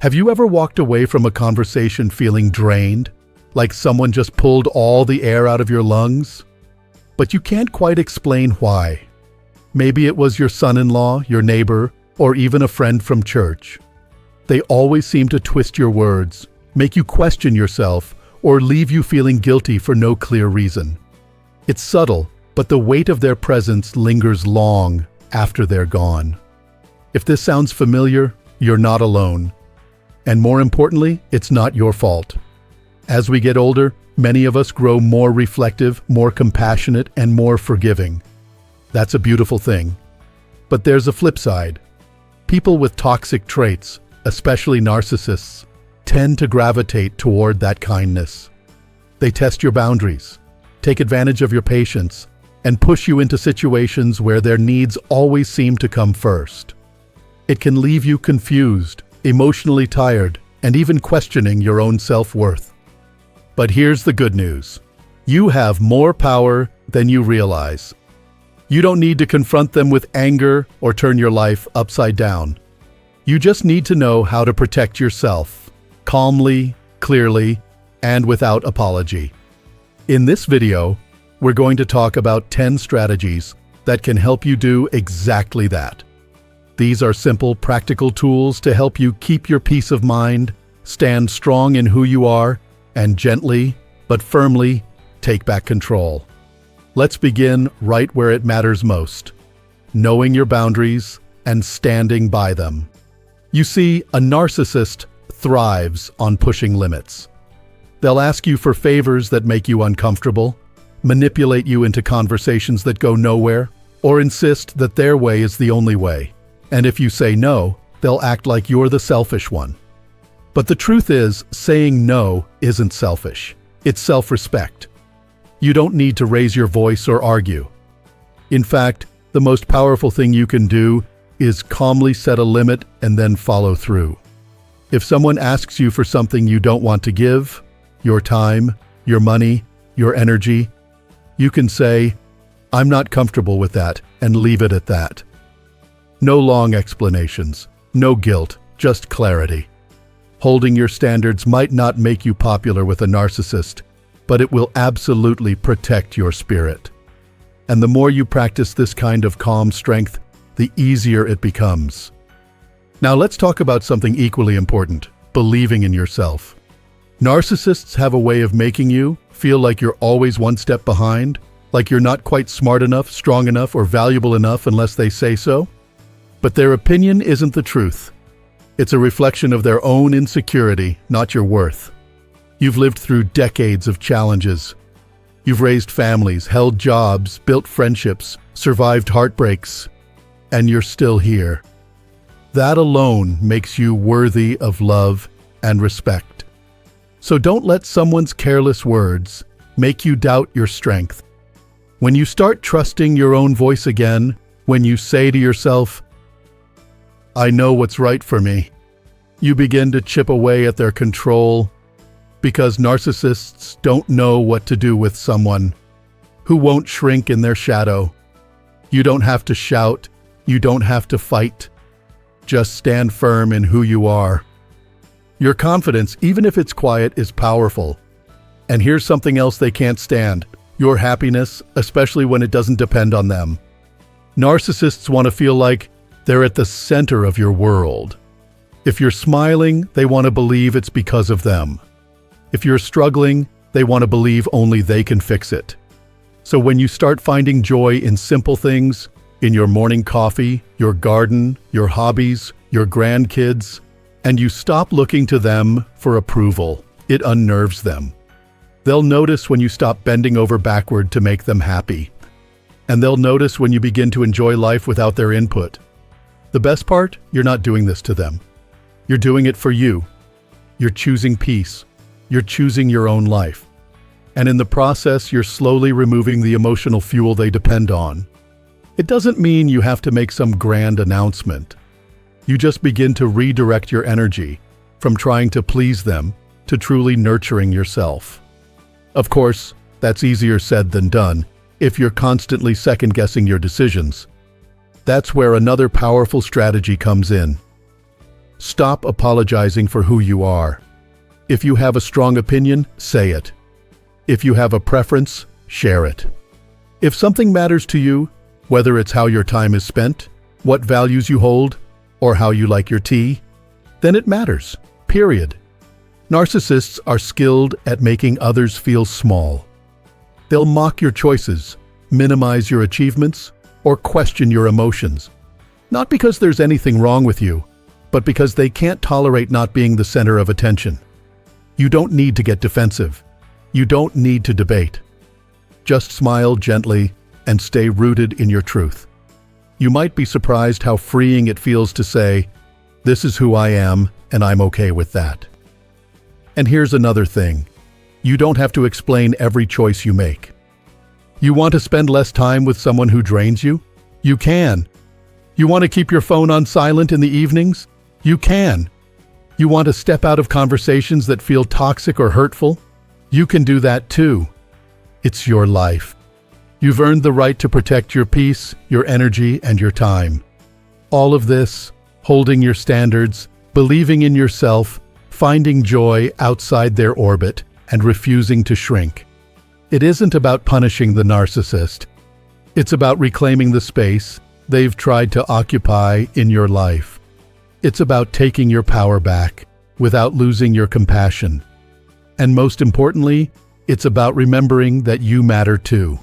Have you ever walked away from a conversation feeling drained, like someone just pulled all the air out of your lungs? But you can't quite explain why. Maybe it was your son-in-law, your neighbor, or even a friend from church. They always seem to twist your words, make you question yourself, or leave you feeling guilty for no clear reason. It's subtle, but the weight of their presence lingers long after they're gone. If this sounds familiar, you're not alone. And more importantly, it's not your fault. As we get older, many of us grow more reflective, more compassionate, and more forgiving. That's a beautiful thing. But there's a flip side. People with toxic traits, especially narcissists, tend to gravitate toward that kindness. They test your boundaries, take advantage of your patience, and push you into situations where their needs always seem to come first. It can leave you confused, emotionally tired, and even questioning your own self-worth. But here's the good news. You have more power than you realize. You don't need to confront them with anger or turn your life upside down. You just need to know how to protect yourself, calmly, clearly, and without apology. In this video, we're going to talk about 10 strategies that can help you do exactly that. These are simple, practical tools to help you keep your peace of mind, stand strong in who you are, and gently, but firmly, take back control. Let's begin right where it matters most, knowing your boundaries and standing by them. You see, a narcissist thrives on pushing limits. They'll ask you for favors that make you uncomfortable, manipulate you into conversations that go nowhere, or insist that their way is the only way. And if you say no, they'll act like you're the selfish one. But the truth is, saying no isn't selfish. It's self-respect. You don't need to raise your voice or argue. In fact, the most powerful thing you can do is calmly set a limit and then follow through. If someone asks you for something you don't want to give, your time, your money, your energy, you can say, "I'm not comfortable with that," and leave it at that. No long explanations, no guilt, just clarity. Holding your standards might not make you popular with a narcissist, but it will absolutely protect your spirit. And the more you practice this kind of calm strength, the easier it becomes. Now let's talk about something equally important, believing in yourself. Narcissists have a way of making you feel like you're always one step behind, like you're not quite smart enough, strong enough, or valuable enough unless they say so. But their opinion isn't the truth. It's a reflection of their own insecurity, not your worth. You've lived through decades of challenges. You've raised families, held jobs, built friendships, survived heartbreaks, and you're still here. That alone makes you worthy of love and respect. So don't let someone's careless words make you doubt your strength. When you start trusting your own voice again, when you say to yourself, "I know what's right for me," you begin to chip away at their control, because narcissists don't know what to do with someone who won't shrink in their shadow. You don't have to shout, you don't have to fight. Just stand firm in who you are. Your confidence, even if it's quiet, is powerful. And here's something else they can't stand: your happiness, especially when it doesn't depend on them. Narcissists want to feel like they're at the center of your world. If you're smiling, they want to believe it's because of them. If you're struggling, they want to believe only they can fix it. So when you start finding joy in simple things, in your morning coffee, your garden, your hobbies, your grandkids, and you stop looking to them for approval, it unnerves them. They'll notice when you stop bending over backward to make them happy. And they'll notice when you begin to enjoy life without their input. The best part, you're not doing this to them. You're doing it for you. You're choosing peace. You're choosing your own life. And in the process, you're slowly removing the emotional fuel they depend on. It doesn't mean you have to make some grand announcement. You just begin to redirect your energy from trying to please them to truly nurturing yourself. Of course, that's easier said than done if you're constantly second-guessing your decisions. That's where another powerful strategy comes in. Stop apologizing for who you are. If you have a strong opinion, say it. If you have a preference, share it. If something matters to you, whether it's how your time is spent, what values you hold, or how you like your tea, then it matters, period. Narcissists are skilled at making others feel small. They'll mock your choices, minimize your achievements, or question your emotions. Not because there's anything wrong with you, but because they can't tolerate not being the center of attention. You don't need to get defensive. You don't need to debate. Just smile gently and stay rooted in your truth. You might be surprised how freeing it feels to say, "This is who I am, and I'm okay with that." And here's another thing. You don't have to explain every choice you make. You want to spend less time with someone who drains you? You can. You want to keep your phone on silent in the evenings? You can. You want to step out of conversations that feel toxic or hurtful? You can do that too. It's your life. You've earned the right to protect your peace, your energy, and your time. All of this, holding your standards, believing in yourself, finding joy outside their orbit, and refusing to shrink. It isn't about punishing the narcissist. It's about reclaiming the space they've tried to occupy in your life. It's about taking your power back without losing your compassion. And most importantly, it's about remembering that you matter too.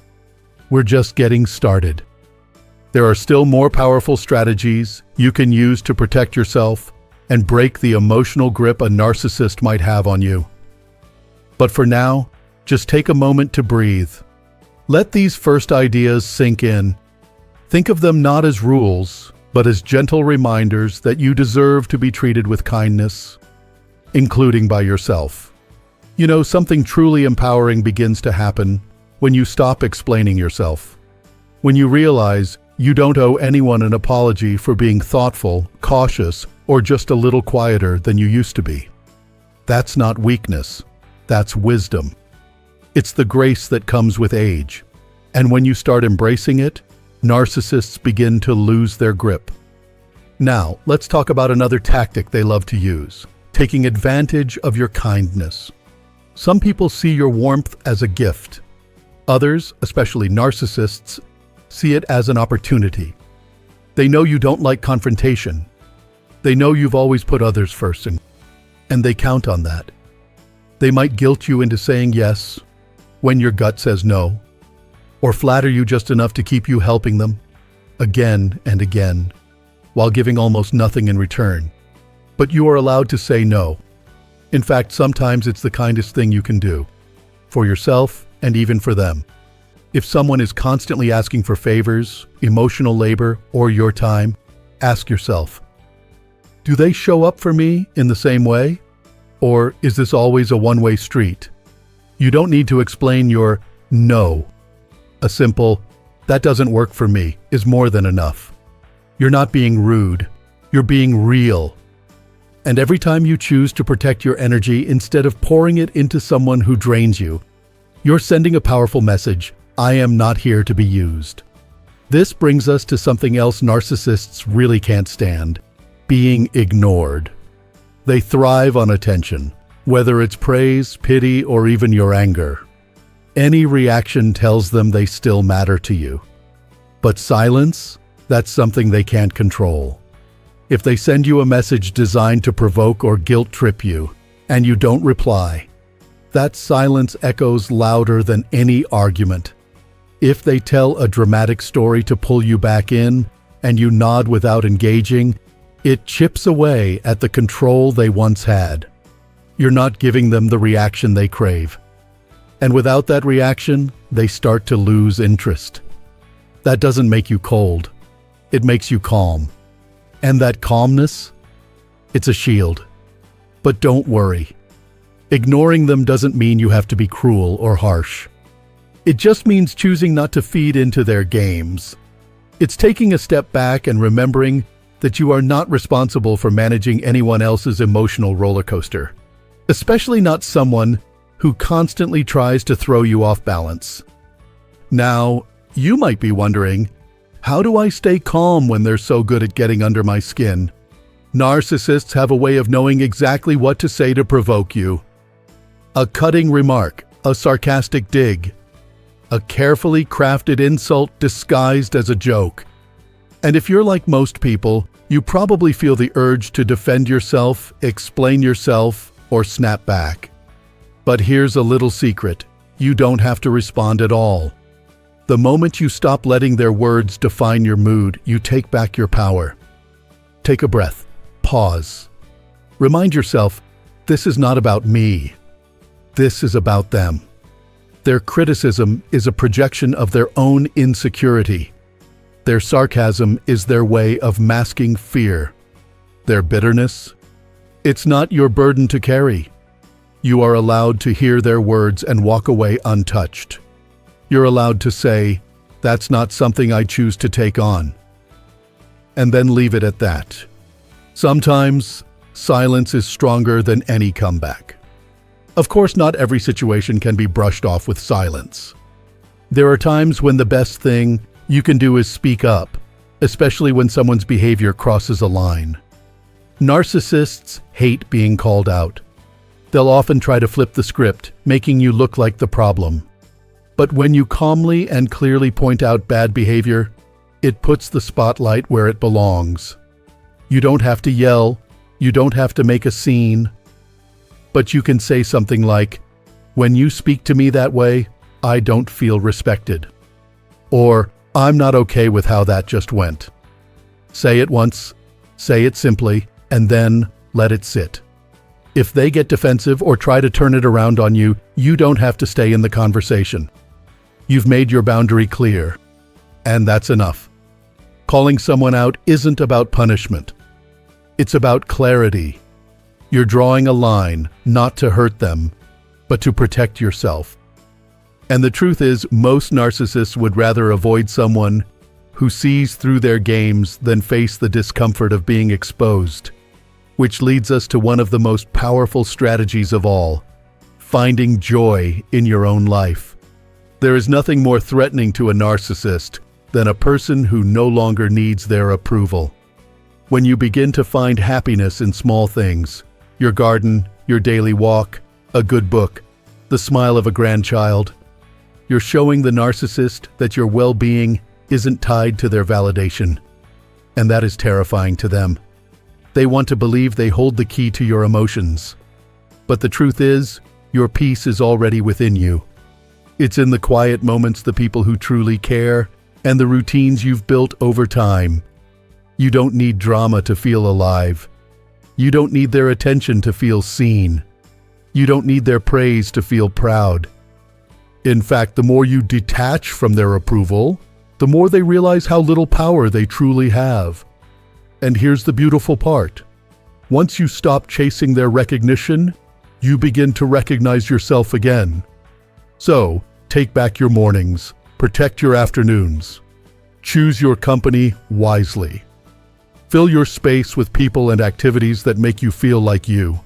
We're just getting started. There are still more powerful strategies you can use to protect yourself and break the emotional grip a narcissist might have on you. But for now, just take a moment to breathe. Let these first ideas sink in. Think of them not as rules, but as gentle reminders that you deserve to be treated with kindness, including by yourself. You know, something truly empowering begins to happen when you stop explaining yourself. When you realize you don't owe anyone an apology for being thoughtful, cautious, or just a little quieter than you used to be. That's not weakness. That's wisdom. It's the grace that comes with age. And when you start embracing it, narcissists begin to lose their grip. Now, let's talk about another tactic they love to use: taking advantage of your kindness. Some people see your warmth as a gift. Others, especially narcissists, see it as an opportunity. They know you don't like confrontation. They know you've always put others first, and they count on that. They might guilt you into saying yes when your gut says no, or flatter you just enough to keep you helping them again and again, while giving almost nothing in return. But you are allowed to say no. In fact, sometimes it's the kindest thing you can do, for yourself and even for them. If someone is constantly asking for favors, emotional labor, or your time, ask yourself, do they show up for me in the same way? Or is this always a one-way street? You don't need to explain your no. A simple, "that doesn't work for me," is more than enough. You're not being rude. You're being real. And every time you choose to protect your energy instead of pouring it into someone who drains you, you're sending a powerful message: I am not here to be used. This brings us to something else narcissists really can't stand: being ignored. They thrive on attention, whether it's praise, pity, or even your anger. Any reaction tells them they still matter to you. But silence, that's something they can't control. If they send you a message designed to provoke or guilt trip you, and you don't reply, that silence echoes louder than any argument. If they tell a dramatic story to pull you back in, and you nod without engaging, it chips away at the control they once had. You're not giving them the reaction they crave. And without that reaction, they start to lose interest. That doesn't make you cold. It makes you calm. And that calmness, it's a shield. But don't worry. Ignoring them doesn't mean you have to be cruel or harsh. It just means choosing not to feed into their games. It's taking a step back and remembering that you are not responsible for managing anyone else's emotional roller coaster, especially not someone who constantly tries to throw you off balance. Now, you might be wondering, how do I stay calm when they're so good at getting under my skin? Narcissists have a way of knowing exactly what to say to provoke you. A cutting remark, a sarcastic dig, a carefully crafted insult disguised as a joke. And if you're like most people, you probably feel the urge to defend yourself, explain yourself, or snap back. But here's a little secret: you don't have to respond at all. The moment you stop letting their words define your mood, you take back your power. Take a breath. Pause. Remind yourself, this is not about me. This is about them. Their criticism is a projection of their own insecurity. Their sarcasm is their way of masking fear. Their bitterness? It's not your burden to carry. You are allowed to hear their words and walk away untouched. You're allowed to say, "That's not something I choose to take on." And then leave it at that. Sometimes, silence is stronger than any comeback. Of course, not every situation can be brushed off with silence. There are times when the best thing you can do is speak up, especially when someone's behavior crosses a line. Narcissists hate being called out. They'll often try to flip the script, making you look like the problem. But when you calmly and clearly point out bad behavior, it puts the spotlight where it belongs. You don't have to yell, you don't have to make a scene, but you can say something like, "When you speak to me that way, I don't feel respected." Or, "I'm not okay with how that just went." Say it once, say it simply, and then let it sit. If they get defensive or try to turn it around on you, you don't have to stay in the conversation. You've made your boundary clear, and that's enough. Calling someone out isn't about punishment. It's about clarity. You're drawing a line, not to hurt them, but to protect yourself. And the truth is, most narcissists would rather avoid someone who sees through their games than face the discomfort of being exposed. Which leads us to one of the most powerful strategies of all: finding joy in your own life. There is nothing more threatening to a narcissist than a person who no longer needs their approval. When you begin to find happiness in small things, your garden, your daily walk, a good book, the smile of a grandchild, you're showing the narcissist that your well-being isn't tied to their validation. And that is terrifying to them. They want to believe they hold the key to your emotions. But the truth is, your peace is already within you. It's in the quiet moments, the people who truly care, and the routines you've built over time. You don't need drama to feel alive. You don't need their attention to feel seen. You don't need their praise to feel proud. In fact, the more you detach from their approval, the more they realize how little power they truly have. And here's the beautiful part. Once you stop chasing their recognition, you begin to recognize yourself again. So, take back your mornings, protect your afternoons. Choose your company wisely. Fill your space with people and activities that make you feel like you.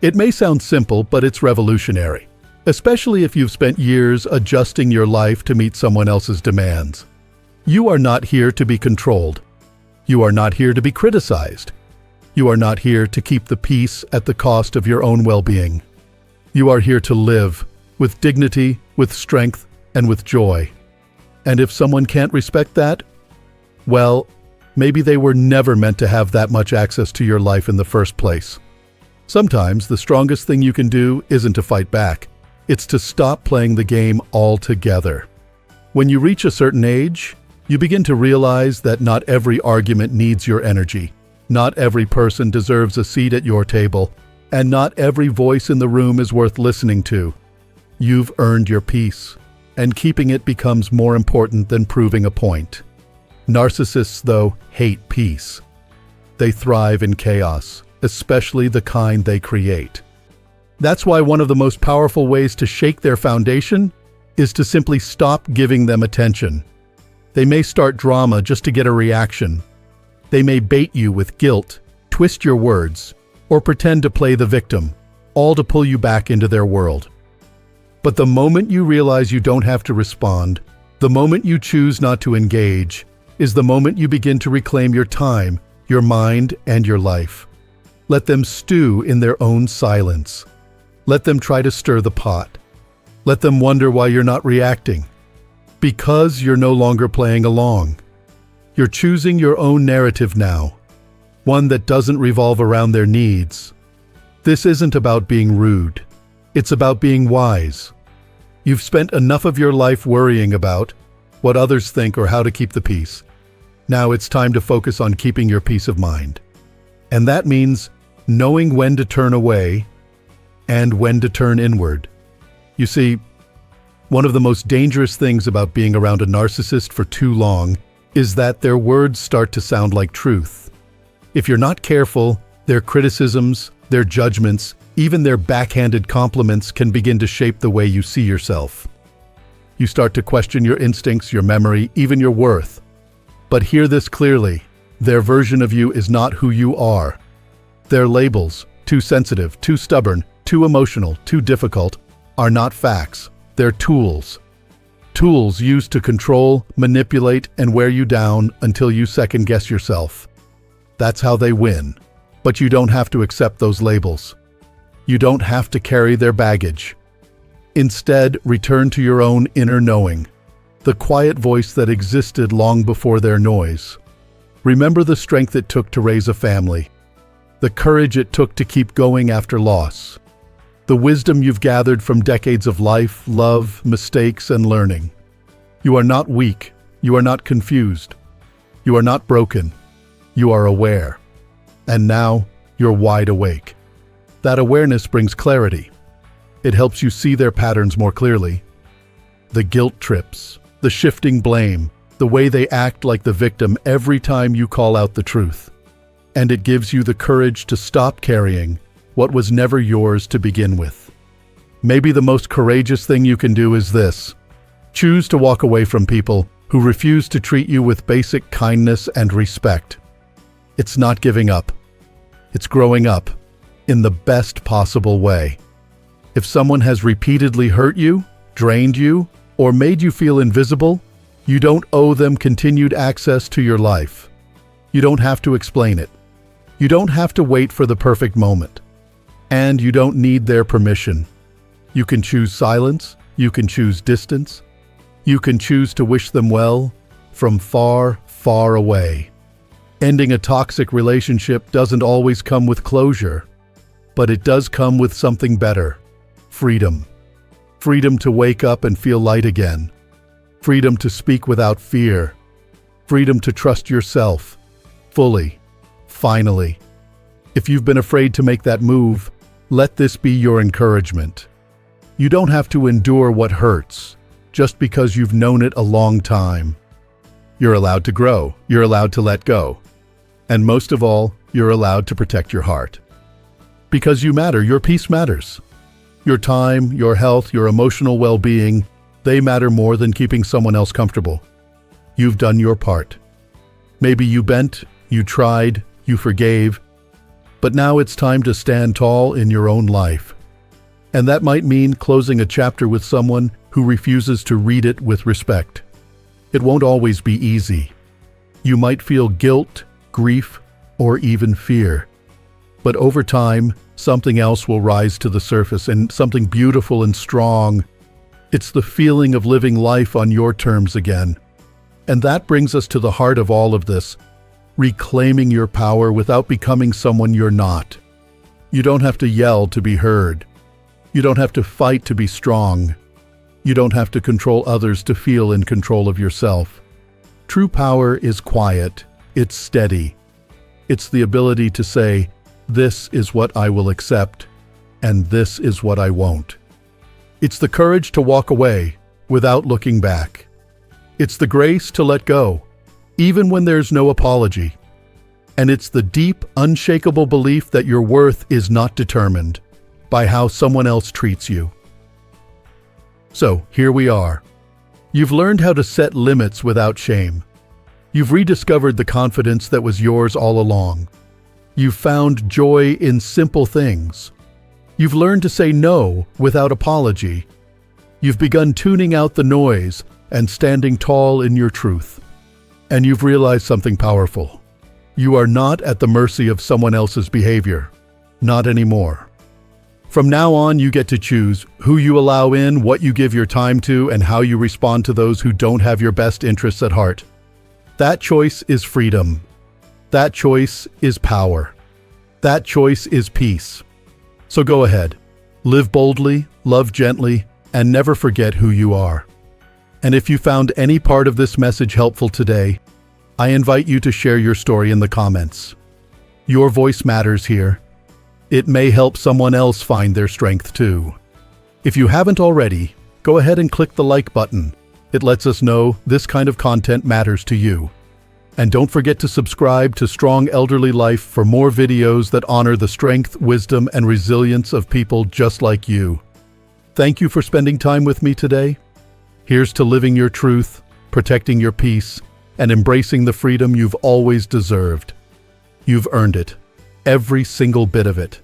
It may sound simple, but it's revolutionary, especially if you've spent years adjusting your life to meet someone else's demands. You are not here to be controlled. You are not here to be criticized. You are not here to keep the peace at the cost of your own well-being. You are here to live with dignity, with strength, and with joy. And if someone can't respect that, well, maybe they were never meant to have that much access to your life in the first place. Sometimes the strongest thing you can do isn't to fight back. It's to stop playing the game altogether. When you reach a certain age, you begin to realize that not every argument needs your energy. Not every person deserves a seat at your table, and not every voice in the room is worth listening to. You've earned your peace, and keeping it becomes more important than proving a point. Narcissists, though, hate peace. They thrive in chaos, especially the kind they create. That's why one of the most powerful ways to shake their foundation is to simply stop giving them attention. They may start drama just to get a reaction. They may bait you with guilt, twist your words, or pretend to play the victim, all to pull you back into their world. But the moment you realize you don't have to respond, the moment you choose not to engage, is the moment you begin to reclaim your time, your mind, and your life. Let them stew in their own silence. Let them try to stir the pot. Let them wonder why you're not reacting. Because you're no longer playing along. You're choosing your own narrative now, one that doesn't revolve around their needs. This isn't about being rude. It's about being wise. You've spent enough of your life worrying about what others think or how to keep the peace. Now it's time to focus on keeping your peace of mind. And that means knowing when to turn away and when to turn inward. You see, one of the most dangerous things about being around a narcissist for too long is that their words start to sound like truth. If you're not careful, their criticisms, their judgments, even their backhanded compliments can begin to shape the way you see yourself. You start to question your instincts, your memory, even your worth. But hear this clearly, their version of you is not who you are. Their labels, too sensitive, too stubborn, too emotional, too difficult, are not facts. They're tools. Tools used to control, manipulate, and wear you down until you second-guess yourself. That's how they win. But you don't have to accept those labels. You don't have to carry their baggage. Instead, return to your own inner knowing, the quiet voice that existed long before their noise. Remember the strength it took to raise a family, the courage it took to keep going after loss, the wisdom you've gathered from decades of life, love, mistakes, and learning. You are not weak. You are not confused. You are not broken. You are aware. And now, you're wide awake. That awareness brings clarity. It helps you see their patterns more clearly. The guilt trips, the shifting blame, the way they act like the victim every time you call out the truth. And it gives you the courage to stop carrying what was never yours to begin with. Maybe the most courageous thing you can do is this. Choose to walk away from people who refuse to treat you with basic kindness and respect. It's not giving up. It's growing up in the best possible way. If someone has repeatedly hurt you, drained you, or made you feel invisible, you don't owe them continued access to your life. You don't have to explain it. You don't have to wait for the perfect moment. And you don't need their permission. You can choose silence. You can choose distance. You can choose to wish them well from far, far away. Ending a toxic relationship doesn't always come with closure, but it does come with something better. Freedom. Freedom to wake up and feel light again. Freedom to speak without fear. Freedom to trust yourself. Fully. Finally. If you've been afraid to make that move, let this be your encouragement. You don't have to endure what hurts, just because you've known it a long time. You're allowed to grow. You're allowed to let go. And most of all, you're allowed to protect your heart. Because you matter. Your peace matters. Your time, your health, your emotional well-being, they matter more than keeping someone else comfortable. You've done your part. Maybe you bent, you tried, you forgave, but now it's time to stand tall in your own life. And that might mean closing a chapter with someone who refuses to read it with respect. It won't always be easy. You might feel guilt, grief, or even fear. But over time, something else will rise to the surface, and something beautiful and strong. It's the feeling of living life on your terms again. And that brings us to the heart of all of this, reclaiming your power without becoming someone you're not. You don't have to yell to be heard. You don't have to fight to be strong. You don't have to control others to feel in control of yourself. True power is quiet. It's steady. It's the ability to say, "This is what I will accept, and this is what I won't." It's the courage to walk away without looking back. It's the grace to let go, even when there's no apology. And it's the deep, unshakable belief that your worth is not determined by how someone else treats you. So, here we are. You've learned how to set limits without shame. You've rediscovered the confidence that was yours all along. You've found joy in simple things. You've learned to say no without apology. You've begun tuning out the noise and standing tall in your truth. And you've realized something powerful. You are not at the mercy of someone else's behavior. Not anymore. From now on, you get to choose who you allow in, what you give your time to, and how you respond to those who don't have your best interests at heart. That choice is freedom. That choice is power. That choice is peace. So go ahead. Live boldly, love gently, and never forget who you are. And if you found any part of this message helpful today, I invite you to share your story in the comments. Your voice matters here. It may help someone else find their strength too. If you haven't already, go ahead and click the like button. It lets us know this kind of content matters to you. And don't forget to subscribe to Strong Elderly Life for more videos that honor the strength, wisdom, and resilience of people just like you. Thank you for spending time with me today. Here's to living your truth, protecting your peace, and embracing the freedom you've always deserved. You've earned it, every single bit of it.